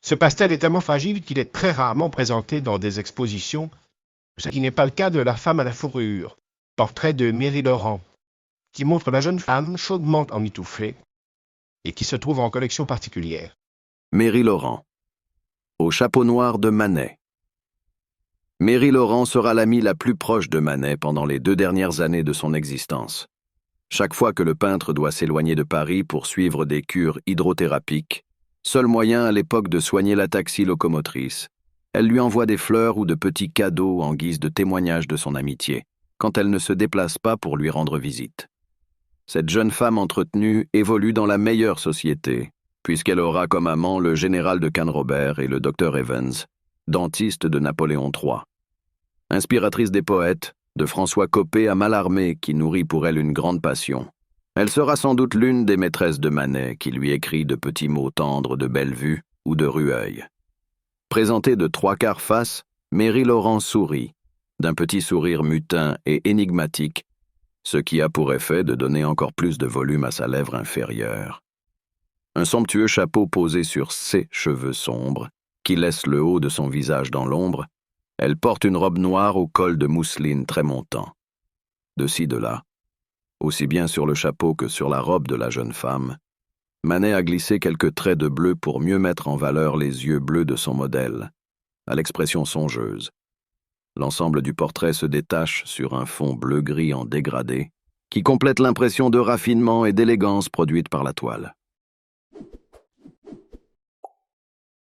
Ce pastel est tellement fragile qu'il est très rarement présenté dans des expositions, ce qui n'est pas le cas de La femme à la fourrure, portrait de Mary Laurent, qui montre la jeune femme chaudement emmitouflée et qui se trouve en collection particulière. Mary Laurent. Au chapeau noir de Manet. Mary Laurent sera l'amie la plus proche de Manet pendant les 2 dernières années de son existence. Chaque fois que le peintre doit s'éloigner de Paris pour suivre des cures hydrothérapiques, seul moyen à l'époque de soigner l'ataxie locomotrice, elle lui envoie des fleurs ou de petits cadeaux en guise de témoignage de son amitié, quand elle ne se déplace pas pour lui rendre visite. Cette jeune femme entretenue évolue dans la meilleure société, puisqu'elle aura comme amant le général de Canrobert et le docteur Evans, dentiste de Napoléon III. Inspiratrice des poètes, de François Copé à Mallarmé qui nourrit pour elle une grande passion. Elle sera sans doute l'une des maîtresses de Manet qui lui écrit de petits mots tendres de Bellevue ou de Rueil. Présentée de 3/4 face, Mary Laurent sourit, d'un petit sourire mutin et énigmatique, ce qui a pour effet de donner encore plus de volume à sa lèvre inférieure. Un somptueux chapeau posé sur ses cheveux sombres, qui laisse le haut de son visage dans l'ombre, elle porte une robe noire au col de mousseline très montant. De ci, de là, aussi bien sur le chapeau que sur la robe de la jeune femme, Manet a glissé quelques traits de bleu pour mieux mettre en valeur les yeux bleus de son modèle, à l'expression songeuse. L'ensemble du portrait se détache sur un fond bleu-gris en dégradé, qui complète l'impression de raffinement et d'élégance produite par la toile.